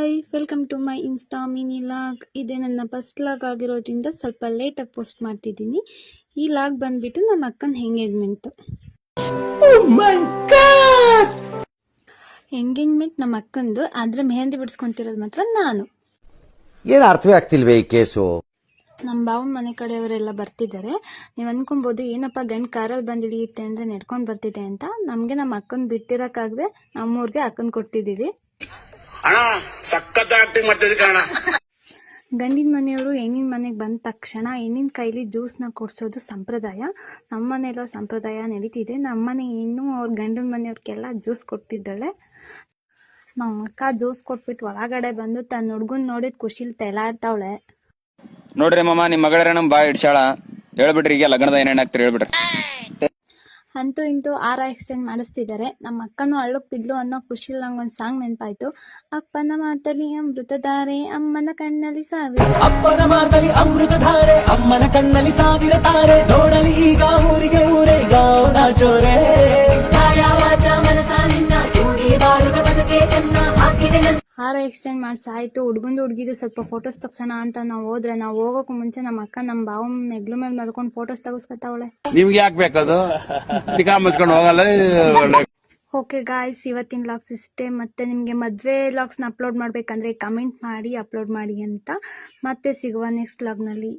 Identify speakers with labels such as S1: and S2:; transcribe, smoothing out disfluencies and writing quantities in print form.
S1: Hi, welcome to my insta mini vlog. ಇದೇ ನನ್ನ first log ಆಗಿರೋದ್ರಿಂದ ಸ್ವಲ್ಪ ಲೇಟಾಗಿ ಪೋಸ್ಟ್ ಮಾಡ್ತಿದ್ದೀನಿ. ಈ ಲಾಗ್ ಬಂದ್ಬಿಟ್ಟು ನಮ್ಮ ಅಕ್ಕನ ಎಂಗೇಜ್ಮೆಂಟ್. ಎಂಗೇಜ್ಮೆಂಟ್ ನಮ್ಮ ಅಕ್ಕಂದು, ಆದ್ರೆ ಮೆಹಂದಿ ಬಿಡಿಸ್ಕೊಂತಿರೋದು ಮಾತ್ರ ನಾನು.
S2: ಏನು ಅರ್ಥವೇ ಆಗ್ತಿಲ್ವೇ ಈ ಕೇಸು?
S1: ನಮ್ಮ ಬಾವನ ಮನೆ ಕಡೆಯವರೆಲ್ಲ ಬರ್ತಿದ್ದಾರೆ. ನೀವು ಅನ್ಕೊಬೋದು ಏನಪ್ಪ ಗಂಡು ಕಾರಲ್ಲಿ ಬಂದು ಹಿಡಿಯುತ್ತೆ ಅಂದರೆ ನಡ್ಕೊಂಡು ಬರ್ತಿದೆ ಅಂತ. ನಮಗೆ ನಮ್ಮ ಅಕ್ಕನ ಬಿಟ್ಟಿರೋಕ್ಕಾಗದೆ ನಮ್ಮೂರಿಗೆ ಅಕ್ಕನ ಕೊಡ್ತಿದ್ದೀವಿ. ಗಂಡಿನ ಮನೆಯವರು ಹೆಣ್ಣಿನ ಮನೆಗೆ ಬಂದ ತಕ್ಷಣ ಹೆಣ್ಣಿನ ಕೈಲಿ ಜ್ಯೂಸ್ನ ಕೊಡಿಸೋದು ಸಂಪ್ರದಾಯ. ನಮ್ಮ ಮನೆಯಲ್ಲೋ ಸಂಪ್ರದಾಯ ನಡೀತಿದೆ. ನಮ್ಮನೆ ಹೆಣ್ಣು ಅವ್ರ ಗಂಡನ ಮನೆಯವ್ರಿಗೆಲ್ಲ ಜ್ಯೂಸ್ ಕೊಡ್ತಿದ್ದಾಳೆ. ನಮ್ಮ ಅಕ್ಕ ಜ್ಯೂಸ್ ಕೊಟ್ಬಿಟ್ಟು ಒಳಗಡೆ ಬಂದು ತನ್ನ ಹುಡುಗನ್ ನೋಡಿದ ಖುಷಿಲಿ ತೇಲಾಡ್ತಾವಳೆ.
S3: ನೋಡ್ರಿ ಮಾಮ, ನಿಮ್ ಮಗಳ ನಮ್ ಬಾ ಇಡ್ಸಾಳ. ಹೇಳ್ಬಿಟ್ರಿ ಈಗ ಲಗ್ನದ ಏನೇನಾಗ್ತಿರಿ ಹೇಳ್ಬಿಟ್ರಿ.
S1: ಅಂತೂ ಇಂತೂ ಆರ ಎಕ್ಸ್ಚೇಂಜ್ ಮಾಡಿಸ್ತಿದ್ದಾರೆ. ನಮ್ಮ ಅಕ್ಕನೂ ಅಳ್ಳಕ್ ಬಿದ್ಲು ಅನ್ನೋ ಖುಷಿಲಿ ನಂಗೊಂದು ಸಾಂಗ್ ನೆನಪಾಯ್ತು. ಅಪ್ಪನ ಮಾತಲ್ಲಿ ಅಮೃತಧಾರೆ, ಅಮ್ಮನ ಕಣ್ಣಲ್ಲಿ ಸಾವಿರ.
S4: ಅಪ್ಪನ ಮಾತಲ್ಲಿ ಅಮೃತಧಾರೆ, ಅಮ್ಮನ ಕಣ್ಣಲ್ಲಿ ಸಾವಿರ ತಾರೆ. ನೋಡಲಿ ಈಗ ಊರಿಗೆ ಊರೇ ಗಾವನ ಜೋರೆ.
S1: ಹಾರ ಎಕ್ಸ್ಚೇಂಜ್ ಮಾಡ್ಸಾಯ್ತು. ಹುಡ್ಗಂದು ಹುಡ್ಗಿದು ಸ್ವಲ್ಪ ಫೋಟೋಸ್ ತಗ್ಸೋಣ ಅಂತ ನಾವು ಹೋದ್ರೆ, ನಾವು ಹೋಗೋಕ್ಕೂ ಮುಂಚೆ ನಮ್ಮ ಅಕ್ಕ ನಮ್ಮ ಬಾವನ್ ನೆಗ್ಲು ಮೇಲೆ ಮಲ್ಕೊಂಡು ಫೋಟೋಸ್ ತೆಗಿಸ್ಕೊತಾವಳೆ.
S5: ನಿಮ್ಗೆ ಯಾಕೆ ಬೇಕದು? ಮುಚ್ಕೊಂಡು ಹೋಗಲ್ಲ.
S1: ಓಕೆ ಗಾಯ್ಸ್, ಇವತ್ತಿನ ಲಾಗ್ಸ್ ಇಷ್ಟೇ. ಮತ್ತೆ ನಿಮಗೆ ಮದುವೆ ಲಾಗ್ಸ್ನ ಅಪ್ಲೋಡ್ ಮಾಡಬೇಕಂದ್ರೆ ಕಮೆಂಟ್ ಮಾಡಿ ಅಪ್ಲೋಡ್ ಮಾಡಿ ಅಂತ. ಮತ್ತೆ ಸಿಗುವ ನೆಕ್ಸ್ಟ್ ಲಾಗ್ನಲ್ಲಿ.